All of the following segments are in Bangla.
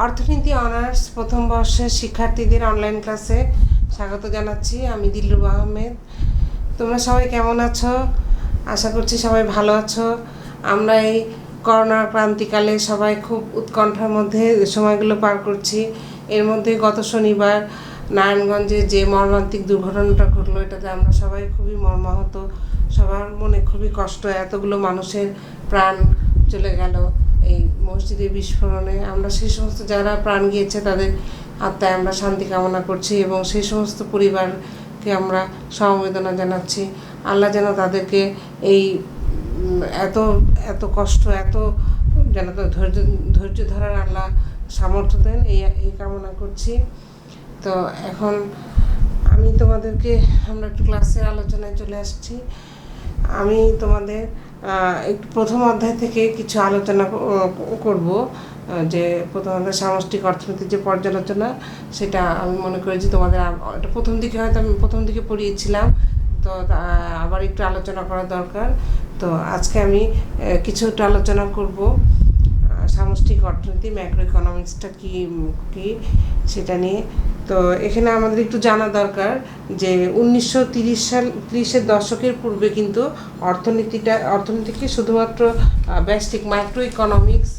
অর্থনীতি অনার্স প্রথম বর্ষের শিক্ষার্থীদের অনলাইন ক্লাসে স্বাগত জানাচ্ছি। আমি দিলরুবা আহমেদ। তোমরা সবাই কেমন আছো? আশা করছি সবাই ভালো আছো। আমরা এই করোনার ক্রান্তিকালে সবাই খুব উৎকণ্ঠার মধ্যে সময়গুলো পার করছি। এর মধ্যে গত শনিবার নারায়ণগঞ্জে যে মর্মান্তিক দুর্ঘটনাটা ঘটলো, এটাতে আমরা সবাই খুবই মর্মাহত। সবার মনে খুবই কষ্ট, এতগুলো মানুষের প্রাণ চলে গেল এই মসজিদের বিস্ফোরণে। আমরা সেই সমস্ত যারা প্রাণ গিয়েছে তাদের আত্মায় আমরা শান্তি কামনা করছি এবং সেই সমস্ত পরিবারকে আমরা সমবেদনা জানাচ্ছি। আল্লাহ যেন তাদেরকে এই এত এত কষ্ট যেন ধৈর্য ধরার আল্লাহ সামর্থ্য দেন, এই কামনা করছি। তো এখন আমি তোমাদেরকে আমরা একটু ক্লাসের আলোচনায় চলে আসছি। আমি তোমাদের একটু প্রথম অধ্যায় থেকে কিছু আলোচনা করব। যে প্রথম অধ্যায় সামষ্টিক অর্থনীতির যে পর্যালোচনা, সেটা আমি মনে করি যে তোমাদের এটা প্রথম দিকে হয়তো আমি প্রথম দিকে পড়িয়েছিলাম, তো আবার একটু আলোচনা করা দরকার। তো আজকে আমি কিছুটা আলোচনা করব সামষ্টিক অর্থনীতি, ম্যাক্রো ইকোনমিক্সটা কি সেটা নিয়ে। তো এখানে আমাদের একটু জানা দরকার যে 1930 দশকের পূর্বে কিন্তু অর্থনীতিকে শুধুমাত্র ব্যষ্টিক মাইক্রো ইকোনমিক্স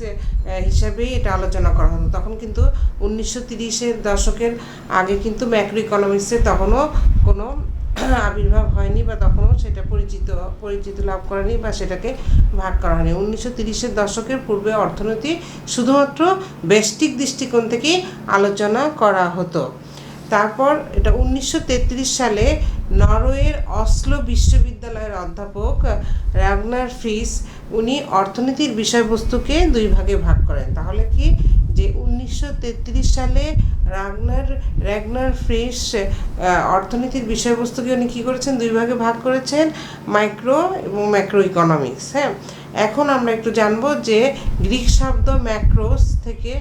হিসাবেই এটা আলোচনা করা হতো। তখন কিন্তু 1930 দশকের আগে কিন্তু ম্যাক্রো ইকোনমিক্সের তখনও কোনো আবির্ভাব হয়নি, বা তখনও সেটা পরিচিতি লাভ করেনি, বা সেটাকে ভাগ করা হয়নি। 1930 দশকের পূর্বে অর্থনীতি শুধুমাত্র ব্যষ্টিক দৃষ্টিকোণ থেকেই আলোচনা করা হতো। তারপর এটা 1933 সালে নরওয়ের অসলো বিশ্ববিদ্যালয়ের অধ্যাপক রাগনার ফ্রিস উনি অর্থনীতির বিষয়বস্তুকে দুই ভাগে ভাগ করেন। তাহলে কি যে 1933 সালে রাগনার ফ্রিস অর্থনীতির বিষয়বস্তুকে উনি কী করেছেন, দুই ভাগে ভাগ করেছেন, মাইক্রো এবং ম্যাক্রো ইকোনমিক্স। হ্যাঁ, এখন আমরা একটু জানবো যে গ্রিক শব্দ ম্যাক্রোস থেকে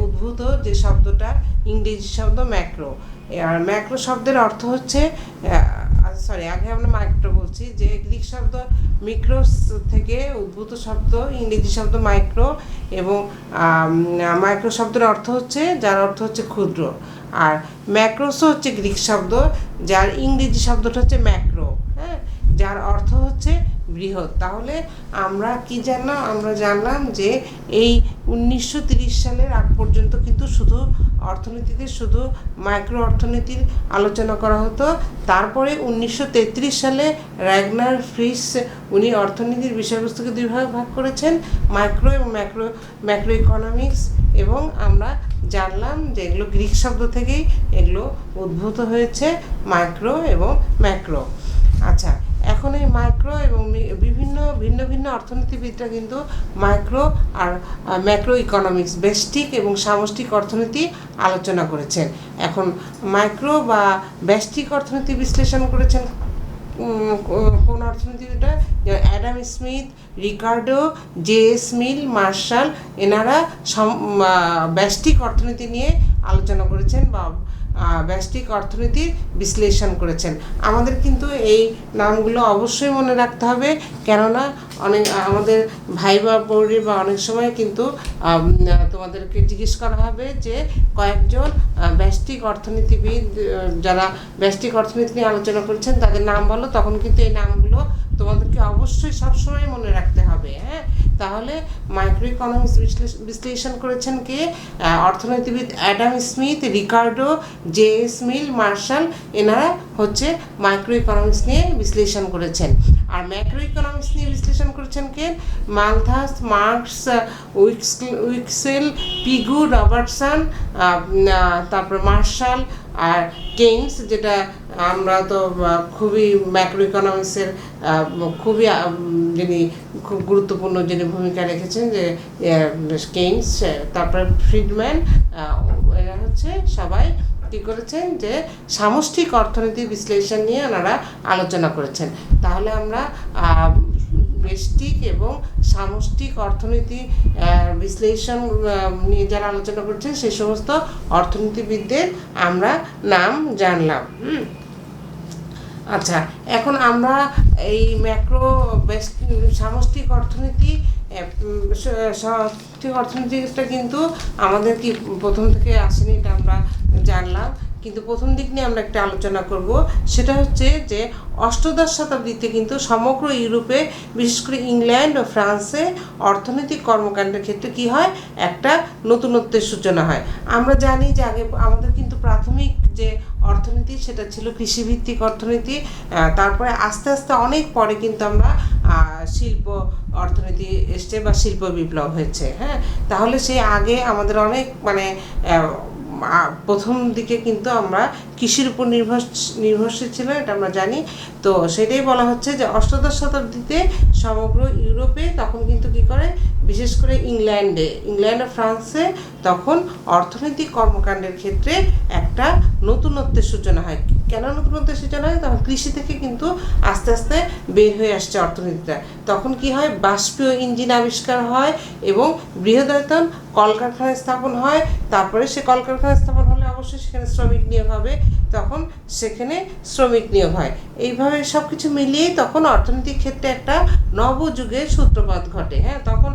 উদ্ভূত যে শব্দটা, ইংরেজি শব্দ ম্যাক্রো। আর ম্যাক্রো শব্দের অর্থ হচ্ছে আগে আমরা মাইক্রো বলছি, যে গ্রিক শব্দ মিক্রোস থেকে উদ্ভূত শব্দ, ইংরেজি শব্দ মাইক্রো, এবং মাইক্রো শব্দের অর্থ হচ্ছে, যার অর্থ হচ্ছে ক্ষুদ্র। আর ম্যাক্রোসও হচ্ছে গ্রিক শব্দ, যার ইংরেজি শব্দটা হচ্ছে ম্যাক্রো, হ্যাঁ, যার অর্থ হচ্ছে বৃহৎ। তাহলে আমরা কি জানলাম? আমরা জানলাম যে এই 1930 সালের আগ পর্যন্ত কিন্তু শুধু অর্থনীতিতে শুধু মাইক্রো অর্থনীতির আলোচনা করা হতো। তারপরে 1933 সালে রাগনার ফ্রিস উনি অর্থনীতির বিষয়বস্তুকে দুই ভাগে ভাগ করেছেন, মাইক্রো এবং ম্যাক্রো ইকোনমিক্স, এবং আমরা জানলাম যে এগুলো গ্রিক শব্দ থেকেই এগুলো উদ্ভূত হয়েছে, মাইক্রো এবং ম্যাক্রো। আচ্ছা, এখন এই মাইক্রো এবং ভিন্ন ভিন্ন অর্থনীতিবিদরা কিন্তু মাইক্রো আর ম্যাক্রো ইকোনমিক্স, ব্যষ্টিক এবং সামষ্টিক অর্থনীতি আলোচনা করেছেন। এখন মাইক্রো বা ব্যষ্টিক অর্থনীতি বিশ্লেষণ করেছেন কোন অর্থনীতিবিদরা? Adam Smith, Ricardo, JS. Mill, Marshall, এনারা ব্যষ্টিক অর্থনীতি নিয়ে আলোচনা করেছেন বা ব্যষ্টিক অর্থনীতির বিশ্লেষণ করেছেন। আমাদের কিন্তু এই নামগুলো অবশ্যই মনে রাখতে হবে, কেননা আমাদের ভাইবা বোর্ডে বা অনেক সময় কিন্তু তোমাদেরকে জিজ্ঞেস করা হবে যে কয়েকজন ব্যষ্টিক অর্থনীতিবিদ যারা ব্যষ্টিক অর্থনীতি নিয়ে আলোচনা করেছেন তাদের নাম বলো। তখন কিন্তু এই নামগুলো তোমাদেরকে অবশ্যই সবসময় মনে রাখতে হবে। হ্যাঁ, তাহলে মাইক্রো ইকোনমিক্স বিশ্লেষণ করেছেন কে? অর্থনীতিবিদ Adam Smith, Ricardo, JS. Mill, Marshall, এনারা হচ্ছে মাইক্রো ইকোনমিক্স নিয়ে বিশ্লেষণ করেছেন। আর ম্যাক্রো ইকোনমিক্স নিয়ে বিশ্লেষণ করেছেন কে? মালথাস, মার্কস, উইক্সেল, পিগু, রবার্টসন, তারপর মার্শাল আর কেইনস, যেটা আমরা তো খুবই ম্যাক্রো ইকোনমিক্সের খুবই যিনি খুব গুরুত্বপূর্ণ যিনি ভূমিকা রেখেছেন, যে কেইনস, তারপরে ফ্রিডম্যান, এরা হচ্ছে সবাই কী করেছেন, যে সামষ্টিক অর্থনীতির বিশ্লেষণ নিয়ে ওনারা আলোচনা করেছেন। তাহলে আমরা ব্যষ্টিক এবং সামষ্টিক অর্থনীতি বিশ্লেষণ নিয়ে যারা আলোচনা করছেন সেই সমস্ত অর্থনীতিবিদদের আমরা নাম জানলাম। আচ্ছা, এখন আমরা এই ম্যাক্রো সামষ্টিক অর্থনীতি সঠিক অর্থনীতিটা কিন্তু আমাদের কি প্রথম থেকে আসেনি, এটা আমরা জানলাম। কিন্তু প্রথম দিক নিয়ে আমরা একটা আলোচনা করব, সেটা হচ্ছে যে অষ্টাদশ শতাব্দীতে কিন্তু সমগ্র ইউরোপে, বিশেষ করে ইংল্যান্ড ও ফ্রান্সে অর্থনৈতিক কর্মকাণ্ডের ক্ষেত্রে কি হয়, একটা নতুনত্বের সূচনা হয়। আমরা জানি যে আগে আমাদের কিন্তু প্রাথমিক যে অর্থনীতি সেটা ছিল কৃষিভিত্তিক অর্থনীতি। তারপরে আস্তে আস্তে অনেক পরে কিন্তু আমরা শিল্প অর্থনীতি এসছে বা শিল্প বিপ্লব হয়েছে। হ্যাঁ, তাহলে সেই আগে আমাদের অনেক প্রথম দিকে কিন্তু আমরা কৃষির উপর নির্ভরশীল ছিল, এটা আমরা জানি। তো সেটাই বলা হচ্ছে যে অষ্টাদশ শতাব্দীতে সমগ্র ইউরোপে তখন কিন্তু কি করে, বিশেষ করে ইংল্যান্ড ও ফ্রান্সে তখন অর্থনৈতিক কর্মকাণ্ডের ক্ষেত্রে একটা নতুনত্বের সূচনা হয়। কেন নতুনত্বের সূচনা হয়? তখন কৃষি থেকে কিন্তু আস্তে আস্তে বের হয়ে আসছে অর্থনীতিটা। তখন কি হয়, বাষ্পীয় ইঞ্জিন আবিষ্কার হয় এবং বৃহদায়তন কলকারখানা স্থাপন হয়। তারপরে সে কলকারখানা স্থাপন হলে অবশ্যই সেখানে শ্রমিক নিয়োগ হবে, তখন সেখানে শ্রমিক নিয়োগ হয়। এইভাবে সব কিছু মিলিয়েই তখন অর্থনৈতিক ক্ষেত্রে একটা নবযুগের সূত্রপাত ঘটে। হ্যাঁ, তখন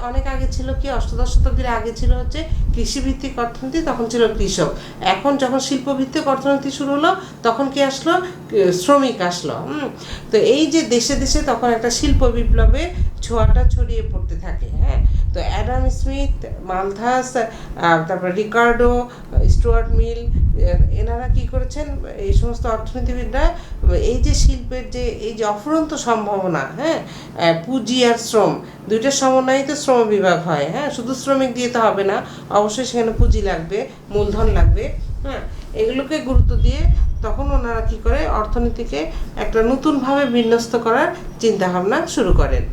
অনেক আগে ছিল কি, অষ্টাদশ শতাব্দীর আগে ছিল হচ্ছে কৃষিভিত্তিক অর্থনীতি, তখন ছিল কৃষক। এখন যখন শিল্পভিত্তিক অর্থনীতি শুরু হলো, তখন কি আসলো, শ্রমিক আসলো। তো এই যে দেশে দেশে তখন একটা শিল্প বিপ্লবের ছোঁয়াটা ছড়িয়ে পড়তে থাকে। হ্যাঁ, তো অ্যাডাম স্মিথ, মালথাস, তারপর রিকার্ডো, স্টুয়ার্ট মিল, এনারা কি করেছেন, এই সমস্ত অর্থনীতিবিদরা এই যে শিল্পের যে এই যে অফুরন্ত সম্ভাবনা, হ্যাঁ, পুঁজি আর শ্রম দুইটার সমন্বয়ে তো শ্রম বিভাগ হয়। হ্যাঁ, শুধু শ্রমিক দিয়ে তো হবে না, অবশ্যই সেখানে পুঁজি লাগবে, মূলধন লাগবে। হ্যাঁ, এগুলোকে গুরুত্ব দিয়ে তখন ওনারা কি করে, অর্থনীতিকে একটা নতুনভাবে বিন্যস্ত করার চিন্তাভাবনা শুরু করেন।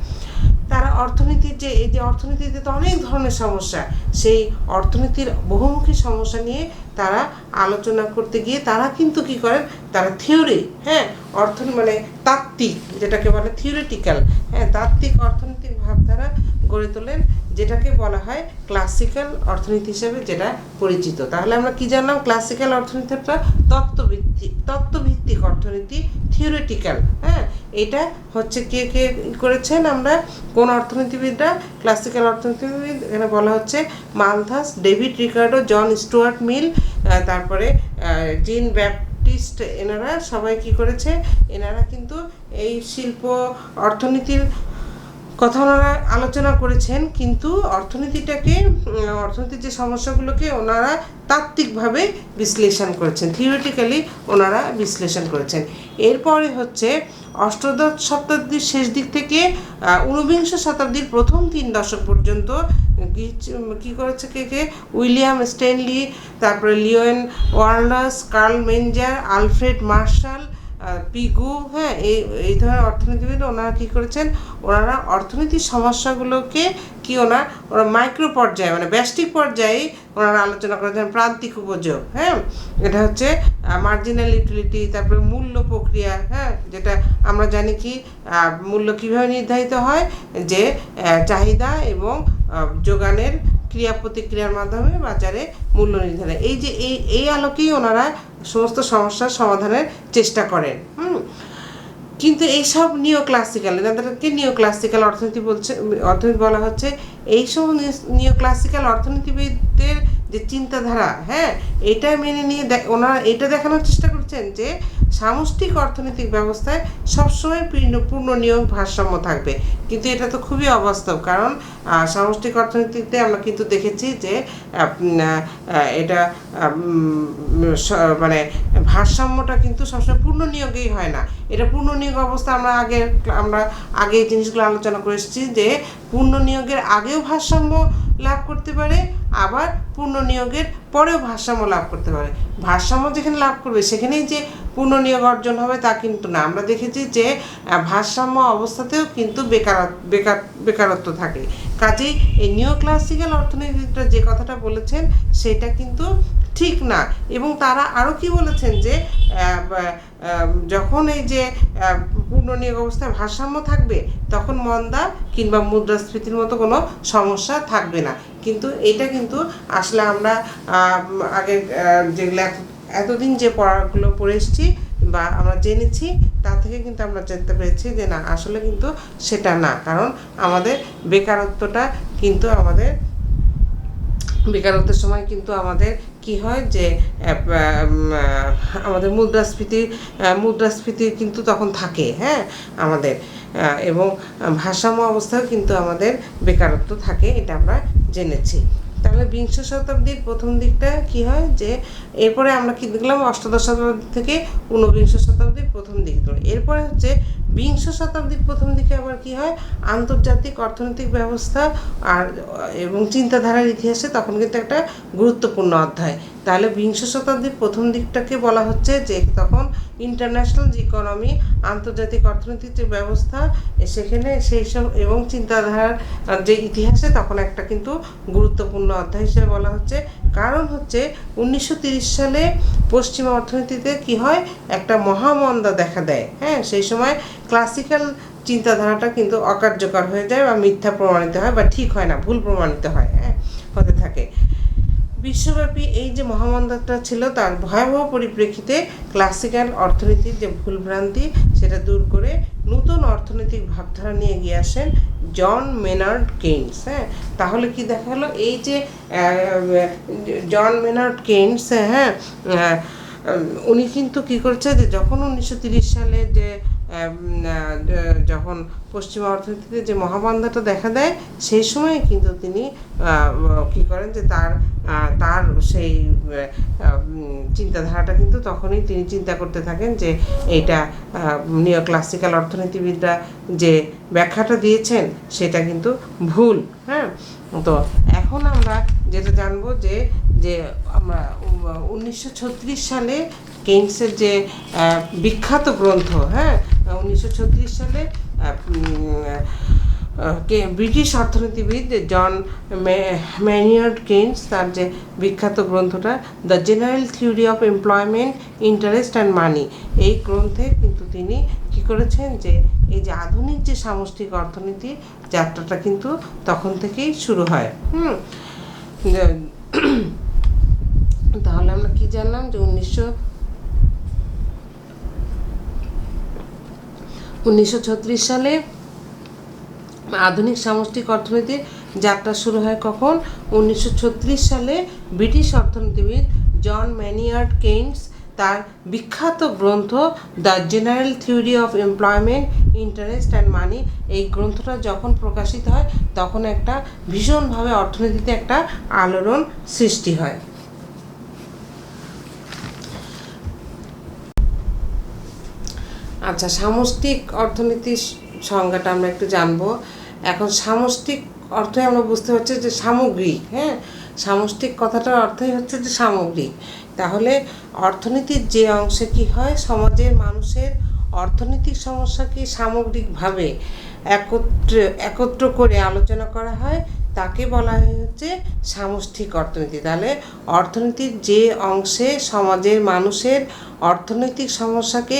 তারা অর্থনীতির যে এই যে অর্থনীতিতে তো অনেক ধরনের সমস্যা, সেই অর্থনীতির বহুমুখী সমস্যা নিয়ে তারা আলোচনা করতে গিয়ে তারা কিন্তু কি করেন, তারা থিওরি, হ্যাঁ, মানে তাত্ত্বিক, যেটাকে বলে থিওরিটিক্যাল, হ্যাঁ, তাত্ত্বিক অর্থনৈতিক ভাবধারা গড়ে তোলেন, যেটাকে বলা হয় ক্লাসিক্যাল অর্থনীতি হিসেবে যেটা পরিচিত। তাহলে আমরা কি জানলাম, ক্লাসিক্যাল অর্থনীতিটা তত্ত্বভিত্তিক অর্থনীতি, থিওরিটিক্যাল। হ্যাঁ, এটা হচ্ছে কে করেছেন, আমরা কোন অর্থনীতিবিদরা, ক্লাসিক্যাল অর্থনীতিবিদ, এখানে বলা হচ্ছে মালথাস, ডেভিড রিকার্ডো, জন স্টুয়ার্ট মিল, তারপরে জিন ব্যাপটিস্ট, এনারা সবাই কি করেছে, এনারা কিন্তু এই শিল্প অর্থনীতির কথা ওনারা আলোচনা করেছেন, কিন্তু অর্থনীতির যে সমস্যাগুলোকে ওনারা তাত্ত্বিকভাবে বিশ্লেষণ করেছেন, থিওরিটিক্যালি ওনারা বিশ্লেষণ করেছেন। এরপরে হচ্ছে অষ্টাদশ শতাব্দীর শেষ দিক থেকে ঊনবিংশ শতাব্দীর প্রথম 3 দশক পর্যন্ত কি করেছে কে, উইলিয়াম স্ট্যানলি, তারপরে Leeuwen ওয়ার্নাস, curl মেঞ্জার, Alfred martial, Pigou, হ্যাঁ, এই ধরনের অর্থনীতিবিদ ওনারা কী করেছেন, ওনারা অর্থনীতির সমস্যাগুলোকে ওরা মাইক্রো পর্যায়ে, মানে ব্যষ্টিক পর্যায়ে ওনারা আলোচনা করেছেন। প্রান্তিক উপযোগ, হ্যাঁ, এটা হচ্ছে মার্জিনাল ইউটিলিটি, তারপরে মূল্য প্রক্রিয়া, হ্যাঁ, যেটা আমরা জানি কি মূল্য কীভাবে নির্ধারিত হয়, যে চাহিদা এবং যোগানের ক্রিয়া প্রতিক্রিয়ার মাধ্যমে বাজারে মূল্য নির্ধারণ। এই আলোকেই ওনারা সমস্ত সমস্যার সমাধানের চেষ্টা করেন। কিন্তু এইসব এনাদেরকে নিও ক্লাসিক্যাল অর্থনীতি বলা হচ্ছে। এইসব নিও ক্লাসিক্যাল অর্থনীতিবিদদের যে চিন্তাধারা, হ্যাঁ, এটা মেনে নিয়ে ওনারা এটা দেখানোর চেষ্টা করছেন যে সামষ্টিক অর্থনৈতিক ব্যবস্থায় সবসময় পূর্ণ নিয়োগ ভারসাম্য থাকবে। কিন্তু এটা তো খুবই অবাস্তব, কারণ সামষ্টিক অর্থনীতিতে আমরা কিন্তু দেখেছি যে এটা মানে ভারসাম্যটা কিন্তু সবসময় পূর্ণ নিয়োগেই হয় না। এটা পূর্ণ নিয়োগ অবস্থা আমরা আগে এই জিনিসগুলো আলোচনা করে এসেছি, যে পূর্ণ নিয়োগের আগেও ভারসাম্য লাভ করতে পারে, আবার পূর্ণ নিয়োগের পরেও ভারসাম্য লাভ করতে পারে। ভারসাম্য যেখানে লাভ করবে সেখানেই যে পূর্ণ নিয়োগ অর্জন হবে তা কিন্তু না। আমরা দেখেছি যে ভারসাম্য অবস্থাতেও কিন্তু বেকারত্ব থাকে। কাজেই এই নিও ক্লাসিক্যাল অর্থনীতিটা যে কথাটা বলেছেন সেটা কিন্তু ঠিক না। এবং তারা আরও কি বলেছেন, যে যখন এই যে পূর্ণ নিয়োগ অবস্থায় ভারসাম্য থাকবে, তখন মন্দা কিংবা মুদ্রাস্ফীতির মতো কোনো সমস্যা থাকবে না। কিন্তু এটা কিন্তু আসলে আমরা আগে যেগুলো এতদিন যে পড়াগুলো পড়ে এসেছি, বা আমরা জেনেছি তা থেকে কিন্তু আমরা জানতে পেরেছি যে না, আসলে কিন্তু সেটা না। কারণ আমাদের বেকারত্বটা কিন্তু বেকারত্বের সময় কিন্তু আমাদের কি হয় যে আমাদের মুদ্রাস্ফীতি কিন্তু তখন থাকে, হ্যাঁ, আমাদের এবং ভারসাম্য অবস্থায় কিন্তু আমাদের বেকারত্ব থাকে, এটা আমরা জেনেছি। তাহলে বিংশ শতাব্দীর প্রথম দিকটা কি হয় যে এরপরে আমরা কি দেখলাম, অষ্টাদশ শতাব্দী থেকে ঊনবিংশ শতাব্দীর প্রথম দিক ধরে। এরপরে হচ্ছে বিংশ শতাব্দীর প্রথম দিকে আবার কি হয়, আন্তর্জাতিক অর্থনৈতিক ব্যবস্থা আর এবং চিন্তাধারার ইতিহাসে তখন কিন্তু একটা গুরুত্বপূর্ণ অধ্যায়। তাহলে বিংশ শতাব্দীর প্রথম দিকটাকে বলা হচ্ছে যে তখন ইন্টারন্যাশনাল যে ইকোনমি, আন্তর্জাতিক অর্থনৈতিক যে ব্যবস্থা, সেখানে সেই সব এবং চিন্তাধারার যে ইতিহাসে তখন একটা কিন্তু গুরুত্বপূর্ণ অধ্যায় হিসেবে বলা হচ্ছে। কারণ হচ্ছে 1930 সালে পশ্চিমা অর্থনীতিতে কি হয়, একটা মহামন্দা দেখা দেয়, হ্যাঁ। সেই সময় ক্লাসিক্যাল চিন্তাধারাটা কিন্তু অকার্যকর হয়ে যায় বা মিথ্যা প্রমাণিত হয় বা ঠিক হয় না, ভুল প্রমাণিত হয়, হ্যাঁ, হতে থাকে। বিশ্বব্যাপী এই যে মহামন্দাটা ছিল, তার ভয়াবহ পরিপ্রেক্ষিতে ক্লাসিক্যাল অর্থনীতির যে ভুলভ্রান্তি সেটা দূর করে নতুন অর্থনৈতিক ভাবধারা নিয়ে এগিয়ে আসেন জন মেনার্ড কেইন্স, হ্যাঁ। তাহলে কি দেখা হলো, এই যে জন মেনার্ড কেইন্স, হ্যাঁ, উনি কিন্তু কী করেছে যে যখন 1930 সালে যে যখন পশ্চিমা অর্থনীতিতে যে মহামন্দাটা দেখা দেয়, সেই সময় কিন্তু তিনি কী করেন যে তার সেই চিন্তাধারাটা কিন্তু তখনই তিনি চিন্তা করতে থাকেন যে এইটা নিও ক্লাসিক্যাল অর্থনীতিবিদরা যে ব্যাখ্যাটা দিয়েছেন সেটা কিন্তু ভুল, হ্যাঁ। তো এখন আমরা যেটা জানবো যে আমরা 1936 সালে কেইন্সের যে বিখ্যাত গ্রন্থ, হ্যাঁ, 1936 সালে ব্রিটিশ অর্থনীতিবিদ জন ম্যানিয়ার্ড কেইন্স তার যে বিখ্যাত গ্রন্থটা the general theory of employment, interest and money, এই গ্রন্থে কিন্তু তিনি কী করেছেন যে এই যে আধুনিক যে সামষ্টিক অর্থনীতি যাত্রাটা কিন্তু তখন থেকেই শুরু হয়। তাহলে আমরা কি জানলাম যে 1936 সালে আধুনিক সামষ্টিক অর্থনীতির যাত্রা শুরু হয় কখন, 1936 সালে ব্রিটিশ অর্থনীতিবিদ জন ম্যানিয়ার্ড কেইন্স তার বিখ্যাত গ্রন্থ the general theory of employment, interest and money, এই গ্রন্থটা যখন প্রকাশিত হয় তখন একটা ভীষণভাবে অর্থনীতিতে একটা আলোড়ন সৃষ্টি হয়। আচ্ছা, সামষ্টিক অর্থনীতির সংজ্ঞাটা আমরা একটু জানবো। এখন সামষ্টিক অর্থে আমরা বুঝতে পারছি যে সামগ্রিক, হ্যাঁ, সামষ্টিক কথাটার অর্থই হচ্ছে যে সামগ্রিক। তাহলে অর্থনীতির যে অংশে কি হয়, সমাজের মানুষের অর্থনৈতিক সমস্যাকে সামগ্রিকভাবে একত্র করে আলোচনা করা হয়, তাকে বলা হচ্ছে সামষ্টিক অর্থনীতি। তাহলে অর্থনীতির যে অংশে সমাজের মানুষের অর্থনৈতিক সমস্যাকে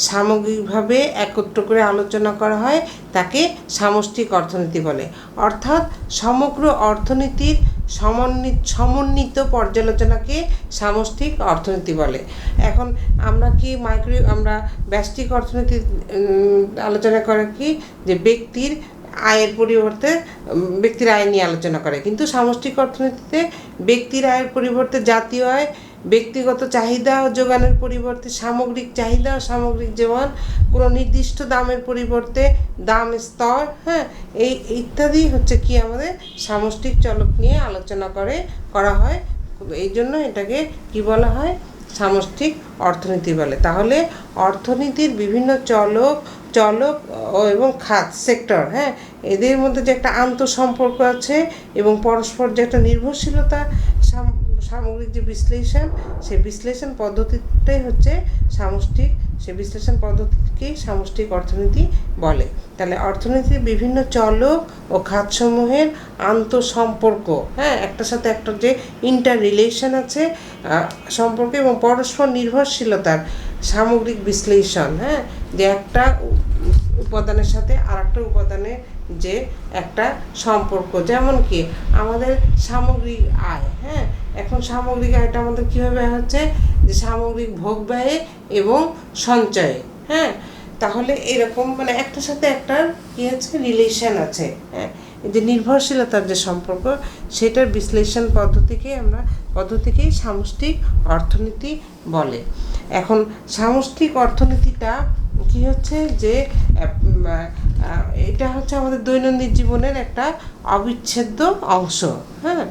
সামগ্রিকভাবে একত্র করে আলোচনা করা হয়, তাকে সামষ্টিক অর্থনীতি বলে। অর্থাৎ সমগ্র অর্থনীতির সমন্বিত পর্যালোচনাকে সামষ্টিক অর্থনীতি বলে। এখন আমরা ব্যষ্টিক অর্থনীতি আলোচনা করে কি, যে ব্যক্তির আয় নিয়ে আলোচনা করে, কিন্তু সামষ্টিক অর্থনীতিতে ব্যক্তির আয়ের পরিবর্তে জাতীয় আয়, ব্যক্তিগত চাহিদা ও যোগানের পরিবর্তে সামগ্রিক চাহিদা ও সামগ্রিক যোগান, কোনো নির্দিষ্ট দামের পরিবর্তে দাম স্তর, হ্যাঁ, এই ইত্যাদি হচ্ছে কি আমাদের সামষ্টিক চলক নিয়ে আলোচনা করা হয়। এই জন্য এটাকে কি বলা হয়, সামষ্টিক অর্থনীতি বলে। তাহলে অর্থনীতির বিভিন্ন চলক এবং খাত, সেক্টর, হ্যাঁ, এদের মধ্যে যে একটা আন্তঃসম্পর্ক আছে এবং পরস্পর যে একটা নির্ভরশীলতা, সামগ্রিক যে বিশ্লেষণ, সেই বিশ্লেষণ পদ্ধতিটাই হচ্ছে সেই বিশ্লেষণ পদ্ধতিকেই সামষ্টিক অর্থনীতি বলে। তাহলে অর্থনীতির বিভিন্ন চলক ও খাতসমূহের আন্তঃসম্পর্ক, হ্যাঁ, একটার সাথে একটা যে ইন্টার রিলেশন আছে সম্পর্ক এবং পরস্পর নির্ভরশীলতার সামগ্রিক বিশ্লেষণ, হ্যাঁ, যে একটা উপাদানের সাথে আর একটা উপাদানের যে একটা সম্পর্ক, যেমন কি আমাদের সামগ্রিক আয়, হ্যাঁ, এখন সামগ্রিক আয়টা আমাদের কীভাবে হচ্ছে যে সামগ্রিক ভোগ ব্যয়ে এবং সঞ্চয়ে। হ্যাঁ, তাহলে এরকম মানে একটার সাথে একটার কী আছে, রিলেশন আছে। হ্যাঁ, এই যে নির্ভরশীলতার যে সম্পর্ক, সেটার বিশ্লেষণ পদ্ধতিকেই সামষ্টিক অর্থনীতি বলে। এখন সামষ্টিক অর্থনীতিটা কি হচ্ছে যে এটা হচ্ছে আমাদের দৈনন্দিন জীবনের একটা অবিচ্ছেদ্য অংশ। হ্যাঁ,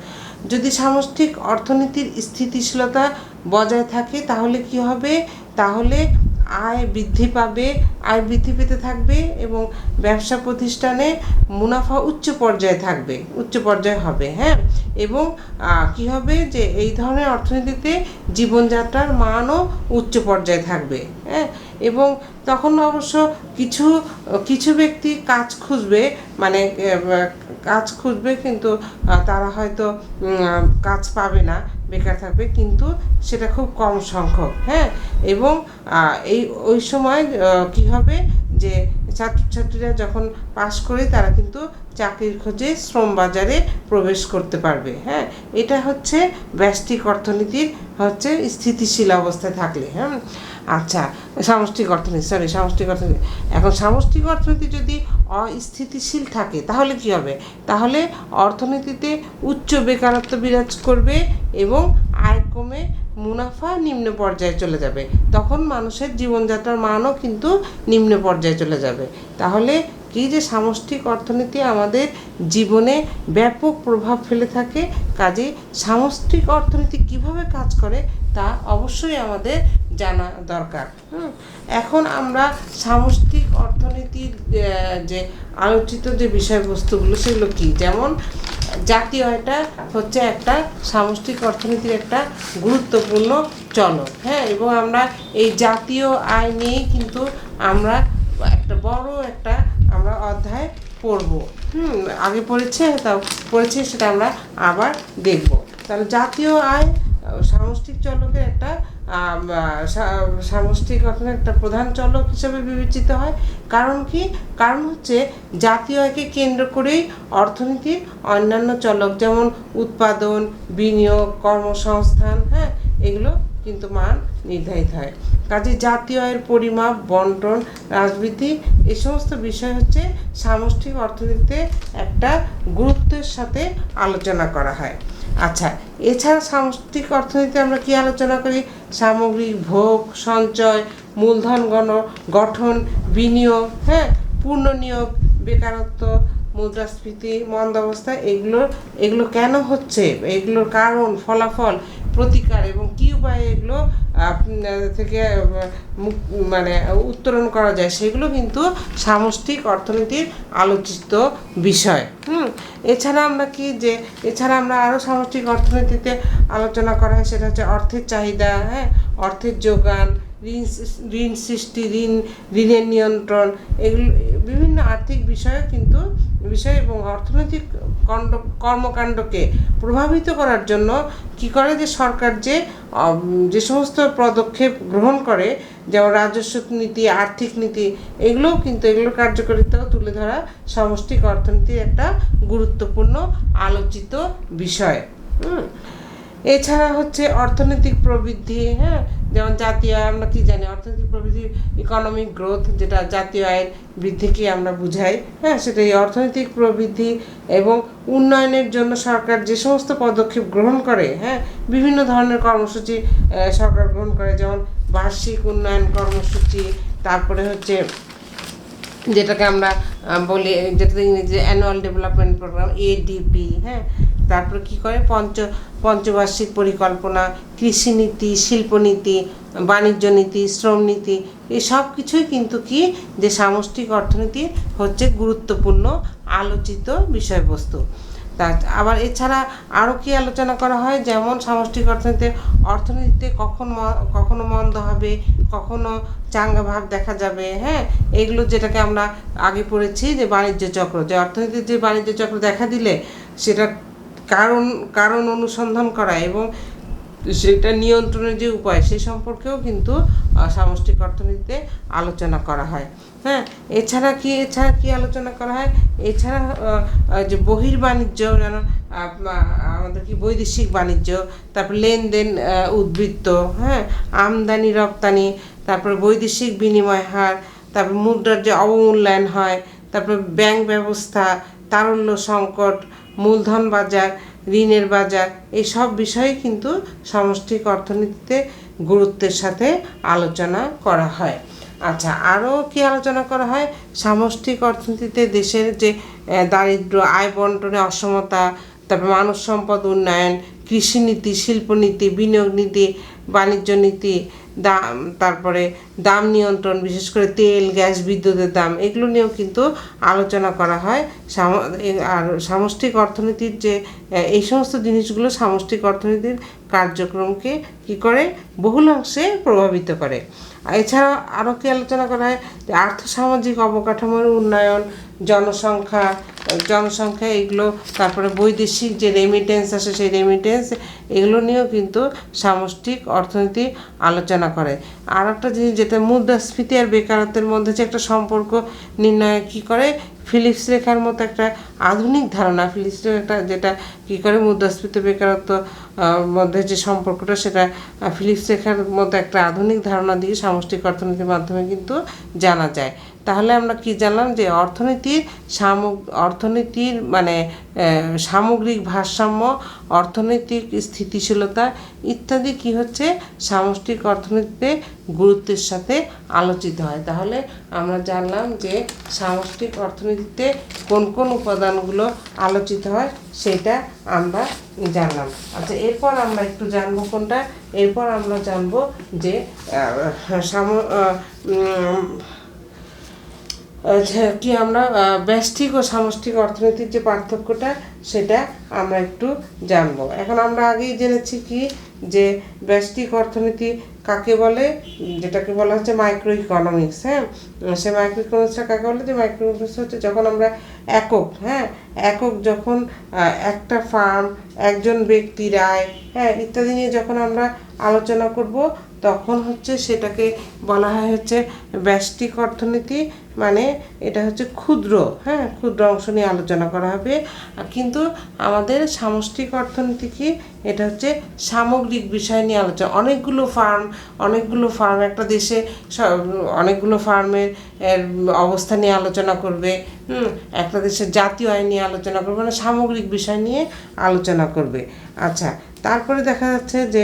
যদি সামষ্টিক অর্থনীতির স্থিতিশীলতা বজায় থাকে তাহলে কি হবে, তাহলে আয় বৃদ্ধি পেতে থাকবে এবং ব্যবসা প্রতিষ্ঠানে মুনাফা উচ্চ পর্যায়ে হবে। হ্যাঁ, এবং কি হবে যে এই ধরনের অর্থনীতিতে জীবনযাত্রার মানও উচ্চ পর্যায়ে থাকবে। হ্যাঁ, এবং তখন অবশ্য কিছু ব্যক্তি কাজ খুঁজবে কিন্তু তারা হয়তো কাজ পাবে না, বেকার থাকবে, কিন্তু সেটা খুব কম সংখ্যক। হ্যাঁ, এবং ওই সময় কি হবে যে ছাত্রছাত্রীরা যখন পাশ করে তারা কিন্তু চাকরির খোঁজে শ্রম বাজারে প্রবেশ করতে পারবে। হ্যাঁ, এটা হচ্ছে ব্যষ্টিক অর্থনীতির স্থিতিশীল অবস্থায় থাকলে। হ্যাঁ, আচ্ছা, সামষ্টিক অর্থনীতি এখন সামষ্টিক অর্থনীতি যদি অস্থিতিশীল থাকে তাহলে কি হবে, তাহলে অর্থনীতিতে উচ্চ বেকারত্ব বিরাজ করবে এবং আয় কমে মুনাফা নিম্ন পর্যায়ে চলে যাবে। তখন মানুষের জীবনযাত্রার মানও কিন্তু নিম্ন পর্যায়ে চলে যাবে। তাহলে কি যে সামষ্টিক অর্থনীতি আমাদের জীবনে ব্যাপক প্রভাব ফেলে থাকে। কাজেই সামষ্টিক অর্থনীতি কিভাবে কাজ করে তা অবশ্যই আমাদের জানা দরকার। এখন আমরা সামষ্টিক অর্থনীতির যে আলোচিত যে বিষয়বস্তুগুলো সেগুলো কি, যেমন জাতীয় আয়টা হচ্ছে একটা সামষ্টিক অর্থনীতির একটা গুরুত্বপূর্ণ চলক। হ্যাঁ, এবং আমরা এই জাতীয় আয় নিয়েই কিন্তু আমরা আমরা অধ্যায় পড়ব। আগে পড়েছি সেটা আমরা আবার দেখব। তাহলে জাতীয় আয় সামষ্টিক চলকের একটা সামষ্টিক অর্থনীতির একটা প্রধান চলক হিসেবে বিবেচিত হয়। কারণ হচ্ছে জাতীয় আয়কে কেন্দ্র করেই অর্থনীতির অন্যান্য চলক যেমন উৎপাদন, বিনিয়োগ, কর্মসংস্থান, হ্যাঁ, এগুলো কিন্তু মান নির্ধারিত হয়। কাজে জাতীয় আয়ের পরিমাপ, বন্টন, রাজবৃদ্ধি এই সমস্ত বিষয় হচ্ছে সামষ্টিক অর্থনীতিতে একটা গুরুত্বের সাথে আলোচনা করা হয়। আচ্ছা, এছাড়া সামষ্টিক অর্থনীতিতে আমরা কি আলোচনা করি, সামগ্রিক ভোগ, সঞ্চয়, মূলধন গঠন, বিনিয়োগ, হ্যাঁ, পূর্ণনিয়োগ, বেকারত্ব, মুদ্রাস্ফীতি, মন্দাবস্থা, এগুলো কেন হচ্ছে, এগুলোর কারণ, ফলাফল, প্রতিকার এবং কী উপায়ে এগুলো থেকে উত্তরণ করা যায়, সেগুলো কিন্তু সামষ্টিক অর্থনীতির আলোচিত বিষয়। এছাড়া আমরা আরও সামষ্টিক অর্থনীতিতে আলোচনা করা হয়, সেটা হচ্ছে অর্থের চাহিদা, হ্যাঁ, অর্থের যোগান, ঋণ সৃষ্টি, ঋণের নিয়ন্ত্রণ, এগুলো বিভিন্ন আর্থিক বিষয় এবং অর্থনৈতিক কর্মকাণ্ডকে প্রভাবিত করার জন্য কি করে যে সরকার যে সমস্ত পদক্ষেপ গ্রহণ করে, যেমন রাজস্ব নীতি, আর্থিক নীতি, এগুলোর কার্যকারিতাও তুলে ধরা সামষ্টিক অর্থনীতির একটা গুরুত্বপূর্ণ আলোচিত বিষয়। এছাড়া হচ্ছে অর্থনৈতিক প্রবৃদ্ধি। হ্যাঁ, যেমন জাতীয় আয় আমরা কি জানি, অর্থনৈতিক প্রবৃদ্ধি, ইকোনমিক গ্রোথ, যেটা জাতীয় আয়ের বৃদ্ধিকে আমরা বুঝাই। হ্যাঁ, সেটা এই অর্থনৈতিক প্রবৃদ্ধি এবং উন্নয়নের জন্য সরকার যে সমস্ত পদক্ষেপ গ্রহণ করে, হ্যাঁ, বিভিন্ন ধরনের কর্মসূচি সরকার গ্রহণ করে, যেমন বার্ষিক উন্নয়ন কর্মসূচি, তারপরে হচ্ছে যেটাকে আমরা বলি, যেটা ইংরেজিতে অ্যানুয়াল ডেভেলপমেন্ট প্রোগ্রাম, ADP। হ্যাঁ, তারপরে কি করে পঞ্চবার্ষিক পরিকল্পনা, কৃষিনীতি, শিল্পনীতি, বাণিজ্য নীতি, শ্রম নীতি, এই সব কিছুই কিন্তু যে সামষ্টিক অর্থনীতির হচ্ছে গুরুত্বপূর্ণ আলোচিত বিষয়বস্তু। আবার এছাড়া আরও কি আলোচনা করা হয়, যেমন সামষ্টিক অর্থনীতিতে কখনো মন্দ হবে, কখনো চাঙ্গা ভাব দেখা যাবে। হ্যাঁ, এগুলো যেটাকে আমরা আগে পড়েছি যে বাণিজ্য চক্র, যে অর্থনীতির যে বাণিজ্য চক্র দেখা দিলে সেটা কারণ অনুসন্ধান করা এবং সেটা নিয়ন্ত্রণের যে উপায় সে সম্পর্কেও কিন্তু সামষ্টিক অর্থনীতিতে আলোচনা করা হয়। হ্যাঁ, এছাড়া কি আলোচনা করা হয়, এছাড়া যে বহির্বাণিজ্য, যেন আমাদের কি বৈদেশিক বাণিজ্য, তারপর লেনদেন, উদ্বৃত্ত, হ্যাঁ, আমদানি রপ্তানি, তারপর বৈদেশিক বিনিময় হার, তারপর মুদ্রার যে অবমূল্যায়ন হয়, তারপর ব্যাংক ব্যবস্থা, তারল্য সংকট, মূলধন বাজার, ঋণের বাজার, এই সব বিষয়ে কিন্তু সামষ্টিক অর্থনীতিতে গুরুত্বের সাথে আলোচনা করা হয়। আচ্ছা, আরও কি আলোচনা করা হয়? সামষ্টিক অর্থনীতিতে দেশের যে দারিদ্র্য, আয় বন্টনে অসমতা, তারপর মানব সম্পদ উন্নয়ন, কৃষিনীতি, শিল্পনীতি, বিনিয়োগ নীতি, বাণিজ্য নীতি, দাম, তারপরে দাম নিয়ন্ত্রণ, বিশেষ করে তেল, গ্যাস, বিদ্যুতের দাম, এগুলো নিয়েও কিন্তু আলোচনা করা হয়। আর সামষ্টিক অর্থনীতির যে এই সমস্ত জিনিসগুলো সামষ্টিক অর্থনীতির কার্যক্রমকে কী করে? বহুলাংশে প্রভাবিত করে। এছাড়া আরও কি আলোচনা করা হয়? যে আর্থসামাজিক অবকাঠামোর উন্নয়ন, জনসংখ্যা এগুলো, তারপরে বৈদেশিক যে রেমিটেন্স আসে সেই রেমিটেন্স, এগুলো নিয়েও কিন্তু সামষ্টিক অর্থনীতি আলোচনা করে। আর একটা জিনিস যেটা মুদ্রাস্ফীতি আর বেকারত্বের মধ্যে যে একটা সম্পর্ক নির্ণয় কী করে? ফিলিপস রেখার মতো একটা আধুনিক ধারণা, ফিলিপস রেখা যেটা কী করে মুদ্রাস্ফীতি বেকারত্ব মধ্যে যে সম্পর্কটা, সেটা ফিলিপস রেখার মতো একটা আধুনিক ধারণা দিয়ে সামষ্টিক অর্থনীতির মাধ্যমে কিন্তু জানা যায়। তাহলে আমরা কি জানলাম? যে অর্থনীতির মানে সামগ্রিক ভারসাম্য, অর্থনৈতিক স্থিতিশীলতা ইত্যাদি কি হচ্ছে সামষ্টিক অর্থনীতিতে গুরুত্বের সাথে আলোচিত হয়। তাহলে আমরা জানলাম যে সামষ্টিক অর্থনীতিতে কোন কোন উপাদানগুলো আলোচিত হয় সেটা আমরা জানলাম। আচ্ছা, এরপর আমরা একটু জানবো কোনটা? এরপর আমরা জানবো যে কি আমরা ব্যষ্টিক ও সামষ্টিক অর্থনীতির যে পার্থক্যটা সেটা আমরা একটু জানবো। এখন আমরা আগেই জেনেছি কি যে ব্যষ্টিক অর্থনীতি কাকে বলে, যেটাকে বলা হচ্ছে মাইক্রো ইকোনমিক্স। হ্যাঁ, সে মাইক্রো ইকোনমিক্সটা কাকে বলে? যে মাইক্রো ইকোনমিক্স হচ্ছে যখন আমরা একক যখন একটা ফার্ম, একজন ব্যক্তির আয়, হ্যাঁ, ইত্যাদি নিয়ে যখন আমরা আলোচনা করব, তখন হচ্ছে সেটাকে বলা হয় হচ্ছে ব্যষ্টিক অর্থনীতি। মানে এটা হচ্ছে ক্ষুদ্র অংশ নিয়ে আলোচনা করা হবে। কিন্তু আমাদের সামষ্টিক অর্থনীতি কি? এটা হচ্ছে সামগ্রিক বিষয় নিয়ে আলোচনা। অনেকগুলো ফার্ম একটা দেশে অনেকগুলো ফার্মের অবস্থা নিয়ে আলোচনা করবে, একটা দেশের জাতীয় আয় নিয়ে আলোচনা করবে, মানে সামগ্রিক বিষয় নিয়ে আলোচনা করবে। আচ্ছা, তারপরে দেখা যাচ্ছে যে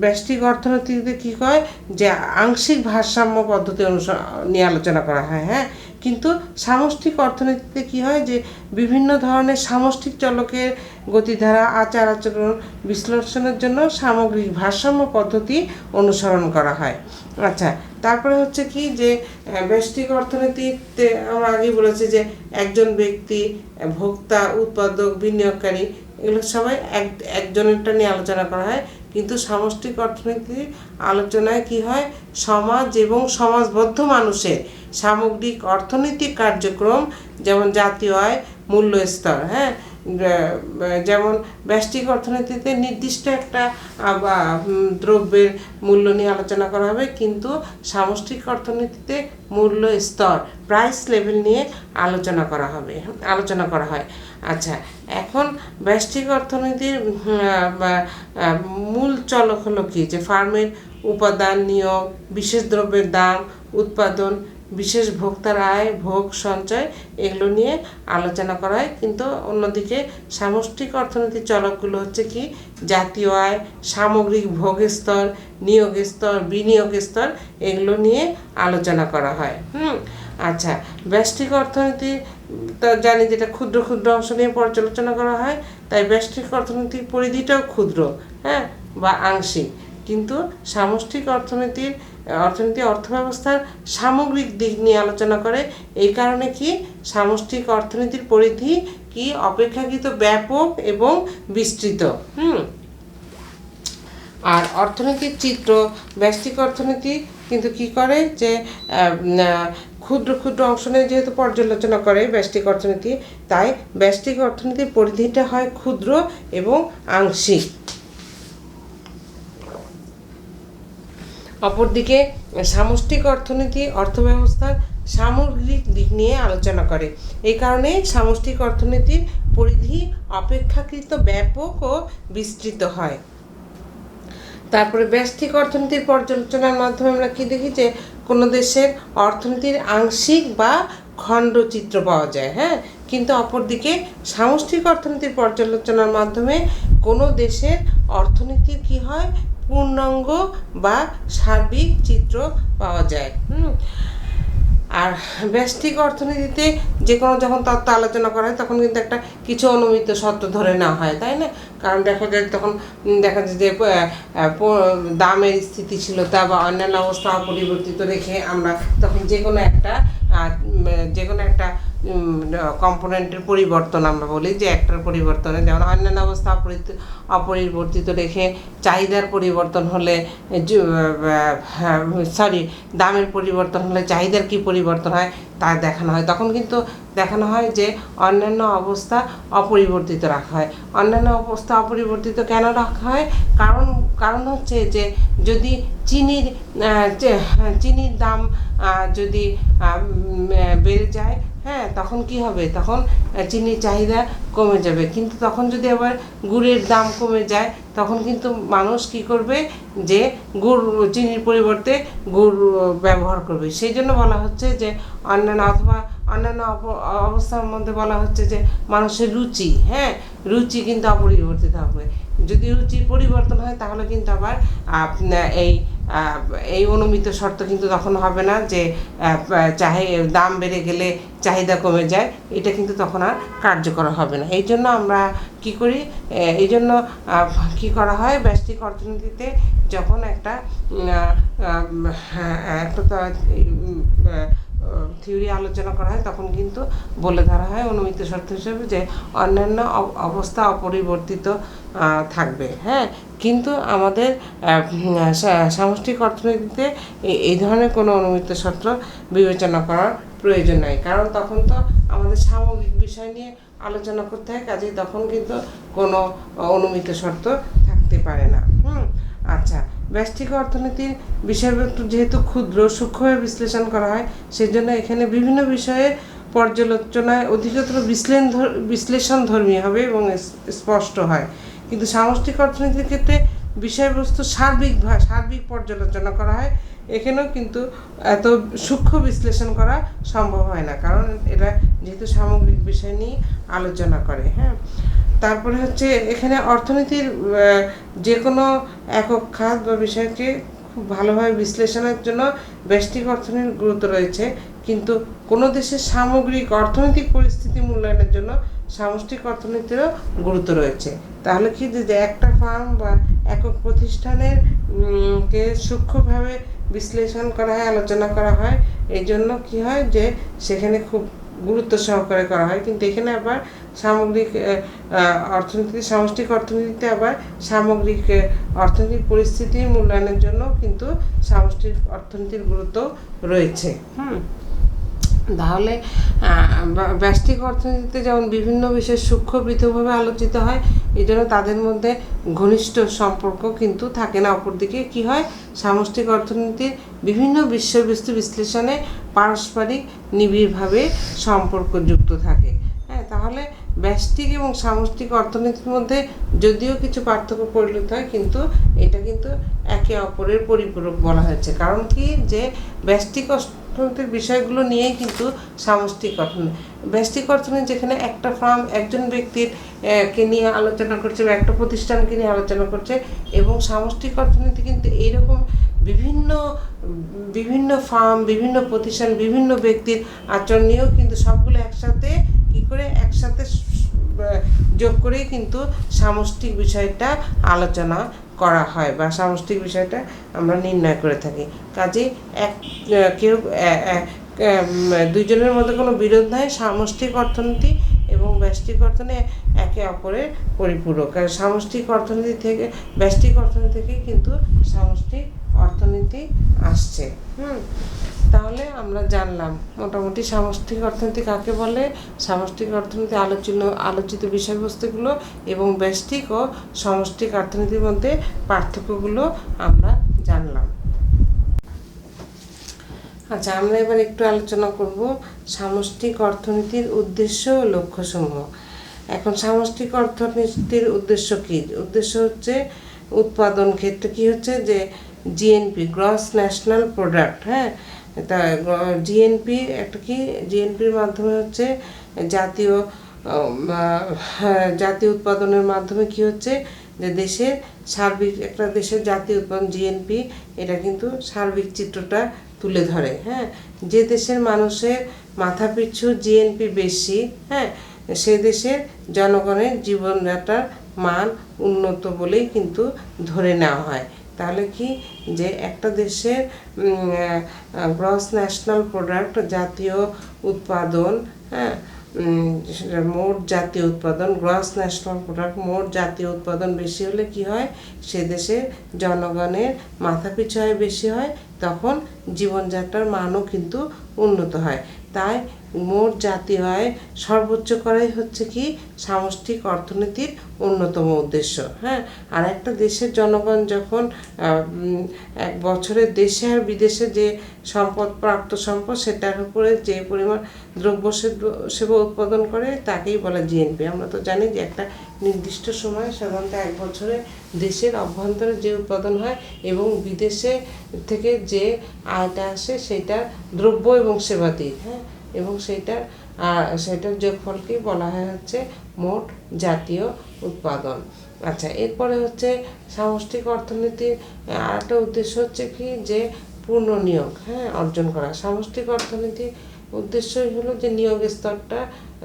ব্যষ্টিক অর্থনীতিতে কী হয়? যে আংশিক ভারসাম্য পদ্ধতি নিয়ে আলোচনা করা হয়। হ্যাঁ, কিন্তু সামষ্টিক অর্থনীতিতে কী হয়? যে বিভিন্ন ধরনের সামষ্টিক চলকের গতিধারা, আচার আচরণ বিশ্লেষণের জন্য সামগ্রিক ভারসাম্য পদ্ধতি অনুসরণ করা হয়। আচ্ছা, তারপরে হচ্ছে কি যে ব্যষ্টিক অর্থনীতিতে আমরা আগেই বলেছি যে একজন ব্যক্তি, ভোক্তা, উৎপাদক, বিনিয়োগকারী, এগুলো সবাই একজনেরটা নিয়ে আলোচনা করা হয়। কিন্তু সামষ্টিক অর্থনীতির আলোচনায় কি হয়? সমাজ এবং সমাজবদ্ধ মানুষের সামগ্রিক অর্থনৈতিক কার্যক্রম, যেমন জাতীয় আয়, মূল্য স্তর, হ্যাঁ, যেমন ব্যষ্টিক অর্থনীতিতে নির্দিষ্ট একটা দ্রব্যের মূল্য নিয়ে আলোচনা করা হবে, কিন্তু সামষ্টিক অর্থনীতিতে মূল্য স্তর, প্রাইস লেভেল নিয়ে আলোচনা করা হয়। আচ্ছা, এখন ব্যষ্টিক অর্থনীতির মূল চলক হলো কি? যে ফার্মের উপাদান, নিয়োগ, বিশেষ দ্রব্যের দাম, উৎপাদন, বিশেষ ভোক্তার আয়, ভোগ, সঞ্চয়, এগুলো নিয়ে আলোচনা করা হয়। কিন্তু অন্যদিকে সামষ্টিক অর্থনীতির চলকগুলো হচ্ছে কি? জাতীয় আয়, সামগ্রিক ভোগ স্তর, নিয়োগ স্তর, বিনিয়োগ স্তর, এগুলো নিয়ে আলোচনা করা হয়। আচ্ছা, ব্যষ্টিক অর্থনীতি তো জানি যেটা ক্ষুদ্র অংশ নিয়ে পর্যালোচনা করা হয়, তাই ব্যষ্টিক অর্থনীতির পরিধিটাও ক্ষুদ্র, হ্যাঁ, বা আংশিক। কিন্তু সামষ্টিক অর্থনীতি অর্থব্যবস্থার সামগ্রিক দিক নিয়ে আলোচনা করে। এই কারণে কি সামষ্টিক অর্থনীতির পরিধি কি অপেক্ষাকৃত ব্যাপক এবং বিস্তৃত। আর অর্থনৈতিক চিত্র, ব্যষ্টিক অর্থনীতি কিন্তু কি করে? যে ক্ষুদ্র অংশ নিয়ে যেহেতু পর্যালোচনা করে ব্যষ্টিক অর্থনীতি, তাই ব্যষ্টিক অর্থনীতির পরিধিটা হয় ক্ষুদ্র এবং আংশিক। অপরদিকে সামষ্টিক অর্থনীতি অর্থব্যবস্থার সামগ্রিক দিক নিয়ে আলোচনা করে। এই কারণে সামষ্টিক অর্থনীতির পরিধি অপেক্ষাকৃত ব্যাপক ও বিস্তৃত হয়। তারপরে ব্যষ্টিক অর্থনীতির পর্যালোচনার মাধ্যমে আমরা কি দেখি যে কোনো দেশের অর্থনীতির আংশিক বা খণ্ডচিত্র পাওয়া যায়, হ্যাঁ, কিন্তু অপরদিকে সামষ্টিক অর্থনীতির পর্যালোচনার মাধ্যমে কোনো দেশের অর্থনীতির কি হয়, পূর্ণাঙ্গ বা সার্বিক চিত্র পাওয়া যায়। আর ব্যষ্টিক অর্থনীতিতে যে কোনো যখন তত্ত্ব আলোচনা করা হয় তখন কিন্তু একটা কিছু অনুমিত সত্য ধরে নেওয়া হয়, তাই না? কারণ দেখা যায় তখন দেখা যায় যে দামের স্থিতিশীলতা বা অন্যান্য অবস্থা অপরিবর্তিত রেখে আমরা তখন যে কোনো একটা কম্পোনেন্টের পরিবর্তন আমরা বলি যে একটার পরিবর্তনে, যেমন অন্যান্য অবস্থা অপরিবর্তিত রেখে চাহিদার পরিবর্তন হলে দামের পরিবর্তন হলে চাহিদার কি পরিবর্তন হয় তা দেখানো হয়। তখন কিন্তু দেখানো হয় যে অন্যান্য অবস্থা অপরিবর্তিত রাখা হয়। অন্যান্য অবস্থা অপরিবর্তিত কেন রাখা হয়? কারণ হচ্ছে যে যদি চিনির দাম যদি বেড়ে যায়, হ্যাঁ, তখন কি হবে, তখন চিনির চাহিদা কমে যাবে। কিন্তু তখন যদি আবার গুড়ের দাম কমে যায় তখন কিন্তু মানুষ কি করবে, যে চিনির পরিবর্তে গুড় ব্যবহার করবে। সেই জন্য বলা হচ্ছে যে অন্যান্য অবস্থার মধ্যে বলা হচ্ছে যে মানুষের রুচি কিন্তু অপরিবর্তিত হবে। যদি রুচির পরিবর্তন হয় তাহলে কিন্তু আবার এই অনুমিত শর্ত কিন্তু তখন হবে না যে দাম বেড়ে গেলে চাহিদা কমে যায়, এটা কিন্তু তখন আর কার্যকর হবে না। এই জন্য আমরা কি করি, কি করা হয়, ব্যষ্টিক অর্থনীতিতে যখন একটা থিওরি আলোচনা করা হয় তখন কিন্তু বলে ধরা হয় অনুমিত শর্ত হিসেবে যে অন্যান্য অবস্থা অপরিবর্তিত থাকবে, হ্যাঁ, কিন্তু আমাদের সামষ্টিক অর্থনীতিতে এই ধরনের কোনো অনুমিত শর্ত বিবেচনা করার প্রয়োজন নাই, কারণ তখন তো আমাদের সামগ্রিক বিষয় নিয়ে আলোচনা করতে হয়, কাজেই তখন কিন্তু কোনো অনুমিত শর্ত থাকতে পারে না। আচ্ছা, ব্যষ্টিক অর্থনীতির বিষয়বস্তু যেহেতু ক্ষুদ্র সূক্ষ্মভাবে বিশ্লেষণ করা হয়, সেজন্য এখানে বিভিন্ন বিষয়ে পর্যালোচনায় অধিকতর বিশ্লেষণধর্মী হবে এবং স্পষ্ট হয়। কিন্তু সামষ্টিক অর্থনীতির ক্ষেত্রে বিষয়বস্তু সার্বিক পর্যালোচনা করা হয়। এখানেও কিন্তু এত সূক্ষ্ম বিশ্লেষণ করা সম্ভব হয় না, কারণ এটা যেহেতু সামগ্রিক বিষয় নিয়ে আলোচনা করে, হ্যাঁ। তারপরে হচ্ছে এখানে অর্থনীতির যে কোনো একক খাত বা বিষয়কে খুব ভালোভাবে বিশ্লেষণের জন্য ব্যষ্টিক অর্থনীতির গুরুত্ব রয়েছে, কিন্তু কোনো দেশের সামগ্রিক অর্থনৈতিক পরিস্থিতি মূল্যায়নের জন্য সামষ্টিক অর্থনীতিরও গুরুত্ব রয়েছে। তাহলে কি যে একটা ফার্ম বা একক প্রতিষ্ঠানের কে সূক্ষ্মভাবে বিশ্লেষণ করা হয়, আলোচনা করা হয়, এই জন্য কি হয় যে সেখানে খুব গুরুত্ব সহকারে করা হয়। কিন্তু এখানে আবার সামষ্টিক অর্থনীতিতে আবার সামগ্রিক অর্থনৈতিক পরিস্থিতি মূল্যায়নের জন্য কিন্তু সামষ্টিক অর্থনীতির গুরুত্ব রয়েছে। তাহলে ব্যষ্টিক অর্থনীতিতে যেমন বিভিন্ন বিষয় সূক্ষ্ম পৃথকভাবে আলোচিত হয়, এই জন্য তাদের মধ্যে ঘনিষ্ঠ সম্পর্ক কিন্তু থাকে না। অপরদিকে কি হয়, সামষ্টিক অর্থনীতির বিভিন্ন বিষয়বস্তু বিশ্লেষণে পারস্পরিক নিবিড়ভাবে সম্পর্কযুক্ত থাকে, হ্যাঁ। তাহলে ব্যষ্টিক এবং সামষ্টিক অর্থনীতির মধ্যে যদিও কিছু পার্থক্য পরিলক্ষিত হয়, কিন্তু এটা কিন্তু একে অপরের পরিপূরক বলা হয়েছে। কারণ কি, যে ব্যষ্টিক অর্থনীতির বিষয়গুলো নিয়েই কিন্তু সামষ্টিক অর্থনীতি। ব্যষ্টিক অর্থনীতি যেখানে একটা ফার্ম একজন ব্যক্তির কে নিয়ে আলোচনা করছে বা একটা প্রতিষ্ঠানকে নিয়ে আলোচনা করছে, এবং সামষ্টিক অর্থনীতি কিন্তু এইরকম বিভিন্ন ফার্ম, বিভিন্ন প্রতিষ্ঠান, বিভিন্ন ব্যক্তির আচরণ নিয়েও কিন্তু সবগুলো একসাথে যোগ করেই কিন্তু সামষ্টিক বিষয়টা আলোচনা করা হয় বা সামষ্টিক বিষয়টা আমরা নির্ণয় করে থাকি। কাজেই দুইজনের মধ্যে কোনো বিরোধ নাই। সামষ্টিক অর্থনীতি এবং ব্যষ্টিক অর্থনীতি একে অপরের পরিপূরক। আর ব্যষ্টিক অর্থনীতি থেকে কিন্তু সামষ্টিক অর্থনীতি আসছে। তাহলে আমরা জানলাম মোটামুটি সামষ্টিক অর্থনীতি কাকে বলে, সামষ্টিক অর্থনীতি আলোচিত বিষয়বস্তুগুলো এবং ব্যষ্টিক ও সমষ্টিক অর্থনীতির মধ্যে পার্থক্যগুলো আমরা জানলাম। আচ্ছা, আমরা এবার একটু আলোচনা করব সামষ্টিক অর্থনীতির উদ্দেশ্য ও লক্ষ্যসমূহ। এখন সামষ্টিক অর্থনীতির উদ্দেশ্য কি? উদ্দেশ্য হচ্ছে উৎপাদন ক্ষেত্রে কি হচ্ছে যে জিএনপি, গ্রস ন্যাশনাল প্রোডাক্ট। হ্যাঁ, তা জিএনপি একটা কি, জিএনপির মাধ্যমে হচ্ছে জাতীয় জাতীয় উৎপাদনের মাধ্যমে কি হচ্ছে যে দেশের সার্বিক, একটা দেশের জাতীয় উৎপাদন জিএনপি, এটা কিন্তু সার্বিক চিত্রটা তুলে ধরে। হ্যাঁ, যে দেশের মানুষের মাথাপিছু জিএনপি বেশি, হ্যাঁ, সে দেশের জনগণের জীবনযাত্রার মান উন্নত বলেই কিন্তু ধরে নেওয়া হয়। তাহলে কি যে একটা দেশের গ্রস ন্যাশনাল প্রোডাক্ট, জাতীয় উৎপাদন, হ্যাঁ, মোট জাতীয় উৎপাদন, গ্রস ন্যাশনাল প্রোডাক্ট, মোট জাতীয় উৎপাদন বেশি হলে কি হয়, সে দেশের জনগণের মাথাপিছু আয় বেশি হয়, তখন জীবনযাত্রার মানও কিন্তু উন্নত হয়। তাই মোট জাতীয় আয় সর্বোচ্চ করাই হচ্ছে কি সামষ্টিক অর্থনীতির অন্যতম উদ্দেশ্য। হ্যাঁ, আর একটা দেশের জনগণ যখন এক বছরে দেশে আর বিদেশে যে সম্পদ, প্রাপ্ত সম্পদ, সেটার উপরে যে পরিমাণ দ্রব্য সেবা উৎপাদন করে তাকেই বলে জিএনপি। আমরা তো জানি যে একটা নির্দিষ্ট সময়, সাধারণত এক বছরে দেশের অভ্যন্তরে যে উৎপাদন হয় এবং বিদেশে থেকে যে আয়টা আসে সেটা দ্রব্য এবং সেবাদির, হ্যাঁ, এবং সেটার যোগফলকেই বলা হয় হচ্ছে মোট জাতীয় উৎপাদন। আচ্ছা, এরপরে হচ্ছে সামষ্টিক অর্থনীতির আরেকটা উদ্দেশ্য হচ্ছে কি যে পূর্ণ নিয়োগ, হ্যাঁ, অর্জন করা। সামষ্টিক অর্থনীতির উদ্দেশ্যই হলো যে নিয়োগের স্তরটা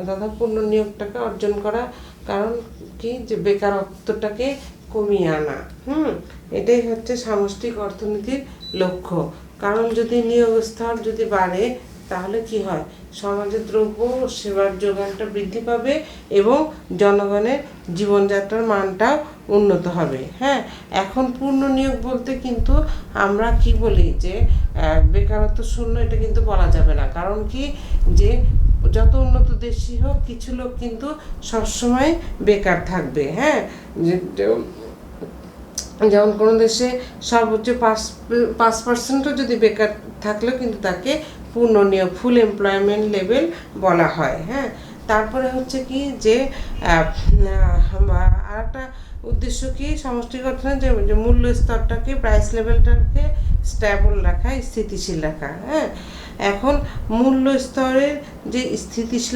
তথা পূর্ণ নিয়োগটাকে অর্জন করা। কারণ কি যে বেকারত্বটাকে কমিয়ে আনা। এটাই হচ্ছে সামষ্টিক অর্থনীতির লক্ষ্য। কারণ যদি নিয়োগ স্তর যদি বাড়ে তাহলে কি হয়, সমাজের দ্রব্য ও সেবার যোগানটা বৃদ্ধি পাবে এবং জনগণের জীবনযাত্রার মানটাও উন্নত হবে। হ্যাঁ, এখন পূর্ণ নিয়োগ বলতে কিন্তু আমরা কি বলি যে বেকারত্ব শূন্য, এটা কিন্তু বলা যাবে না। কারণ কি যে যত উন্নত দেশই হোক, কিছু লোক কিন্তু সবসময় বেকার থাকবে। হ্যাঁ, যেমন কোনো দেশে সর্বোচ্চ 5% যদি বেকার থাকলেও কিন্তু তাকে পূর্ণ নিয়োগ, ফুল এমপ্লয়মেন্ট লেভেল বলা হয়। হ্যাঁ, তারপরে হচ্ছে কি যে আর একটা উদ্দেশ্য কি সামষ্টিক অর্থনীতি, যে মূল্য স্তরটাকে, প্রাইস লেভেলটাকে স্ট্যাবল রাখা, স্থিতিশীল রাখা। হ্যাঁ, এখন মূল্য স্তরের যে স্থিতিশীল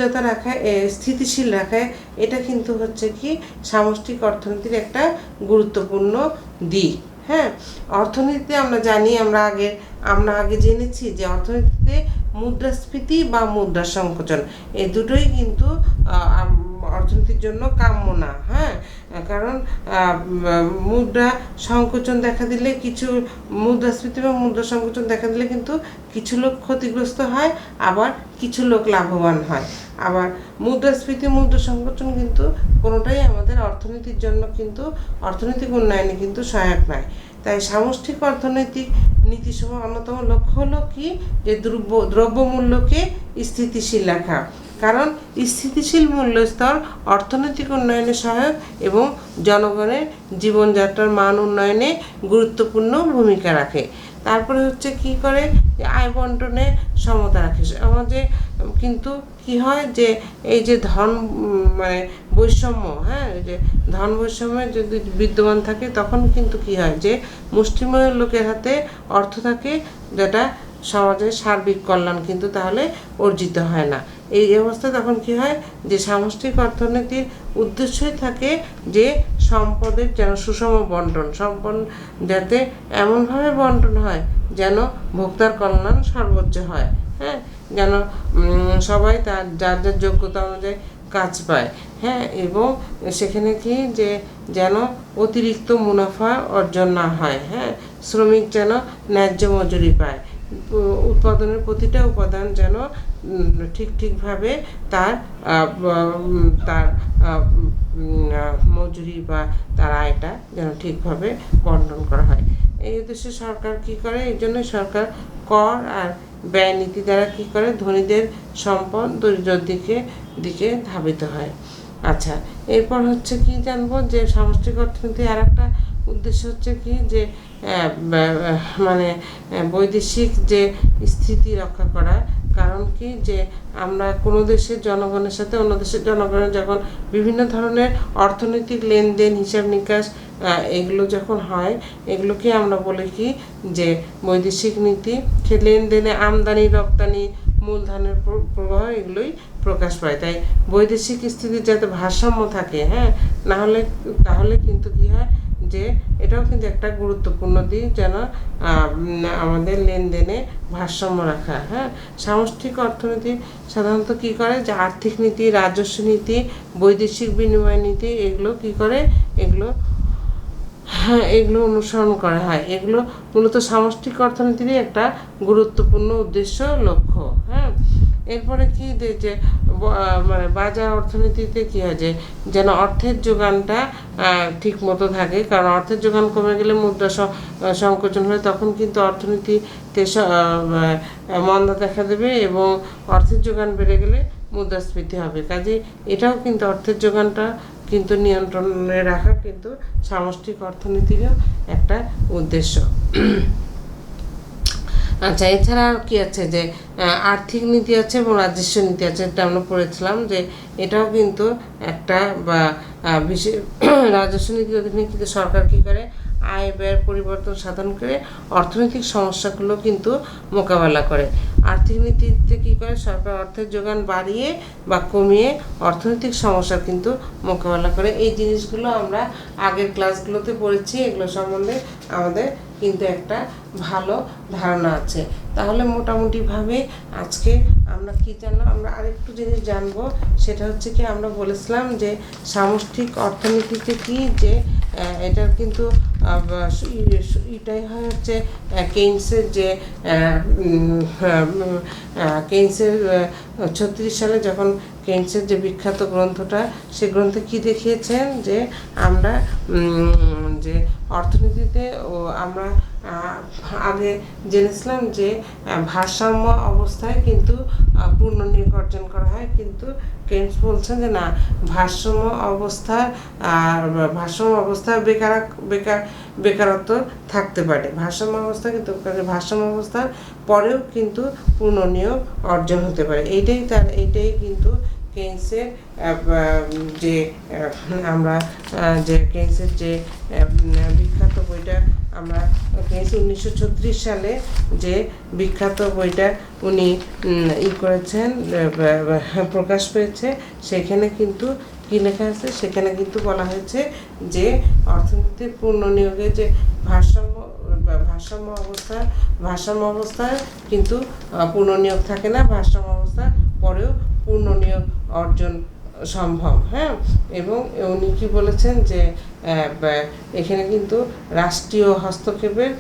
রাখায় এটা কিন্তু হচ্ছে কি সামষ্টিক অর্থনীতির একটা গুরুত্বপূর্ণ দিক। হ্যাঁ, অর্থনীতিতে আমরা জানি, আমরা আগে জেনেছি যে অর্থনীতিতে মুদ্রাস্ফীতি বা মুদ্রা সংকোচন, এই দুটোই কিন্তু অর্থনীতির জন্য কাম্য না। হ্যাঁ, কারণ মুদ্রা সংকোচন দেখা দিলে মুদ্রাস্ফীতি বা মুদ্রা সংকোচন দেখা দিলে কিন্তু কিছু লোক ক্ষতিগ্রস্ত হয়, আবার কিছু লোক লাভবান হয়। আবার মুদ্রাস্ফীতি, মুদ্রা সংকোচন কিন্তু কোনোটাই আমাদের অর্থনীতির জন্য কিন্তু অর্থনৈতিক উন্নয়নে কিন্তু সহায়ক নয়। তাই সামষ্টিক অর্থনৈতিক নীতিসমূহ অন্যতম লক্ষ্য হলো কি যে দ্রব্যমূল্যকে স্থিতিশীল রাখা। কারণ স্থিতিশীল মূল্যস্তর অর্থনৈতিক উন্নয়নে সহায়ক এবং জনগণের জীবনযাত্রার মান উন্নয়নে গুরুত্বপূর্ণ ভূমিকা রাখে। তারপরে হচ্ছে কি করে যে আয় বন্টনে সমতা রাখে সমাজে। কিন্তু কি হয় যে এই যে বৈষম্য, হ্যাঁ, যে ধন বৈষম্য যদি বিদ্যমান থাকে তখন কিন্তু কি হয় যে মুষ্টিমেয় লোকের হাতে অর্থ থাকে, যেটা সমাজের সার্বিক কল্যাণ কিন্তু তাহলে অর্জিত হয় না। এই অবস্থায় তখন কি হয় যে সামষ্টিক অর্থনীতির উদ্দেশ্যই থাকে যে সম্পদের যেন সুষম বন্টন, সম্পদ যাতে এমনভাবে বন্টন হয় যেন ভোক্তার কল্যাণ সর্বোচ্চ হয়। হ্যাঁ, যেন সবাই তার যার যার যোগ্যতা অনুযায়ী কাজ পায়। হ্যাঁ, এবং সেখানে কি যে যেন অতিরিক্ত মুনাফা অর্জন না হয়। হ্যাঁ, শ্রমিক যেন ন্যায্য মজুরি পায়, উৎপাদনের প্রতিটা উপাদান যেন ঠিকভাবে তার মজুরি বা তার আয়টা যেন ঠিকভাবে বন্টন করা হয়। এই উদ্দেশ্যে সরকার কি করে, এই জন্য সরকার কর আর ব্যয় নীতি দ্বারা কি করে ধনীদের সম্পদ দরিদ্রের দিকে ধাবিত হয়। আচ্ছা, এরপর হচ্ছে কি জানবো যে সামষ্টিক অর্থনীতি আর একটা উদ্দেশ্য হচ্ছে কি যে মানে বৈদেশিক যে স্থিতি রক্ষা করা। কারণ কি যে আমরা কোনো দেশের জনগণের সাথে অন্য দেশের জনগণের যখন বিভিন্ন ধরনের অর্থনৈতিক লেনদেন, হিসাব নিকাশ এগুলো যখন হয়, এগুলোকে আমরা বলি কি যে বৈদেশিক নীতি। সে লেনদেনে আমদানি রপ্তানি, মূলধনের প্রবাহ এগুলোই প্রকাশ পায়। তাই বৈদেশিক স্থিতির যাতে ভারসাম্য থাকে, হ্যাঁ, তাহলে কিন্তু কী হয় যে এটাও কিন্তু একটা গুরুত্বপূর্ণ দিক, যেন আমাদের লেনদেনে ভারসাম্য রাখা। হ্যাঁ, সামষ্টিক অর্থনীতি সাধারণত কী করে যে আর্থিক নীতি, রাজস্ব নীতি, বৈদেশিক বিনিময় নীতি এগুলো কী করে, এগুলো অনুসরণ করা হয়। এগুলো মূলত সামষ্টিক অর্থনীতিরই একটা গুরুত্বপূর্ণ উদ্দেশ্য, লক্ষ্য। হ্যাঁ, এরপরে কি যে মানে বাজার অর্থনীতিতে কী হয় যে যেন অর্থের যোগানটা ঠিক মতো থাকে। কারণ অর্থের যোগান কমে গেলে মুদ্রা সংকোচন হয়, তখন কিন্তু অর্থনীতিতে মন্দা দেখা দেবে, এবং অর্থের যোগান বেড়ে গেলে মুদ্রাস্ফীতি হবে। কাজে এটাও কিন্তু অর্থের যোগানটা কিন্তু নিয়ন্ত্রণে রাখা কিন্তু সামষ্টিক অর্থনীতিরও একটা উদ্দেশ্য। আচ্ছা, এছাড়া আর কি আছে যে আর্থিক নীতি আছে এবং রাজস্ব নীতি আছে, এটা আমরা পড়েছিলাম যে এটাও কিন্তু একটা বা বিশেষ রাজস্ব নীতির অধীনে কিন্তু সরকার কী করে, আয় ব্যয়ের পরিবর্তন সাধন করে অর্থনৈতিক সমস্যাগুলো কিন্তু মোকাবেলা করে। আর্থিক নীতিতে কী করে, সরকার অর্থের যোগান বাড়িয়ে বা কমিয়ে অর্থনৈতিক সমস্যা কিন্তু মোকাবেলা করে। এই জিনিসগুলো আমরা আগের ক্লাসগুলোতে পড়েছি, এগুলো সম্বন্ধে আমাদের কিন্তু একটা ভালো ধারণা আছে। তাহলে মোটামুটিভাবে আজকে আমরা কি জানলাম, আমরা আরেকটু জিনিস জানবো, সেটা হচ্ছে কি আমরা বলেছিলাম যে সামষ্টিক অর্থনীতিতে কি যে এটার কিন্তু এটাই হয় হচ্ছে কেইনসের যে কেইনসের 36 সালে যখন কেইনসের যে বিখ্যাত গ্রন্থটা, সে গ্রন্থে কি দেখিয়েছেন যে আমরা যে অর্থনীতিতে আমরা আগে জেনেছিলাম যে ভারসাম্য অবস্থায় কিন্তু পূর্ণ নিয়োগ অর্জন করা হয়, কিন্তু কেইনস বলছেন যে না, ভারসাম্য অবস্থায় বেকারত্ব থাকতে পারে। ভারসাম্য অবস্থা কিন্তু ভারসাম্য অবস্থার পরেও কিন্তু পূর্ণ নিয়োগ অর্জন হতে পারে। এইটাই কিন্তু কেইনসের যে আমরা যে কেইনসের যে বিখ্যাত বইটা, আমরা কেইনস 1936 সালে যে বিখ্যাত বইটা উনি করেছেন, প্রকাশ পেয়েছে, সেখানে কিন্তু কী লেখা আছে, সেখানে কিন্তু বলা হয়েছে যে অর্থনীতির পূর্ণ নিয়োগের যে ভারসাম্য অবস্থায় কিন্তু পূর্ণ নিয়োগ থাকে না, ভারসাম্য অবস্থার পরেও পূর্ণ নিয়োগ অর্জন সম্ভব। হ্যাঁ, এবং উনি কি বলেছেন যে এখানে কিন্তু রাষ্ট্রীয় হস্তক্ষেপের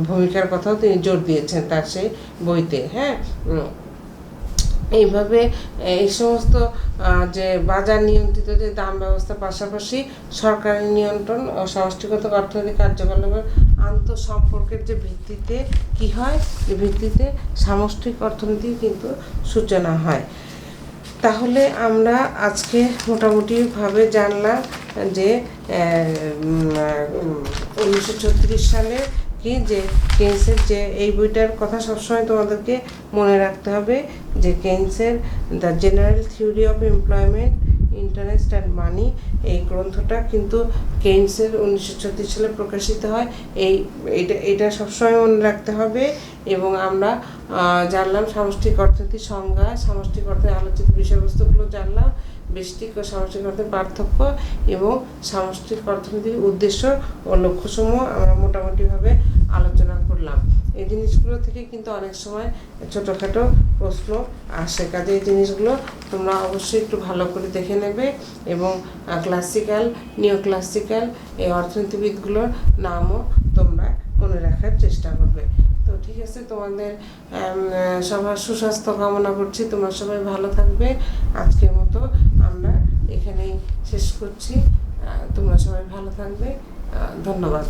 ভূমিকার কথাও তিনি জোর দিয়েছেন তার সেই বইতে। হ্যাঁ, এইভাবে এই সমস্ত যে বাজার নিয়ন্ত্রিত যে দাম ব্যবস্থার পাশাপাশি সরকারি নিয়ন্ত্রণ ও সমষ্টিগত অর্থনৈতিক কার্যকলাপের আন্তঃসম্পর্কের যে ভিত্তিতে কি হয়, যে ভিত্তিতে সামষ্টিক অর্থনীতির কিন্তু সূচনা হয়। তাহলে আমরা আজকে মোটামুটিভাবে জানলাম যে 1936 সালে কি যে কেইনসের যে এই বইটার কথা সবসময় তোমাদেরকে মনে রাখতে হবে যে কেইনসের the general theory of employment, interest and money, এই গ্রন্থটা কিন্তু কেইনসের 1936 সালে প্রকাশিত হয়। এটা সবসময় মনে রাখতে হবে। এবং আমরা জানলাম সামষ্টিক অর্থনীতির সংজ্ঞা, সামষ্টিক অর্থনীতির আলোচিত বিষয়বস্তুগুলো জানলাম, ব্যষ্টিক ও সামষ্টিক অর্থনীতির পার্থক্য এবং সামষ্টিক অর্থনীতির উদ্দেশ্য ও লক্ষ্যসমূহ আমরা মোটামুটিভাবে আলোচনা করলাম। এই জিনিসগুলো থেকে কিন্তু অনেক সময় ছোটোখাটো প্রশ্ন আসে, কাজে এই জিনিসগুলো তোমরা অবশ্যই একটু ভালো করে দেখে নেবে এবং ক্লাসিক্যাল, নিও ক্লাসিক্যাল এই অর্থনীতিবিদগুলোর নামও তোমরা মনে রাখার চেষ্টা করবে। তো ঠিক আছে, তোমাদের সবার সুস্বাস্থ্য কামনা করছি, তোমরা সবাই ভালো থাকবে। আজকের মতো আমরা এখানেই শেষ করছি। তোমরা সবাই ভালো থাকবে, ধন্যবাদ।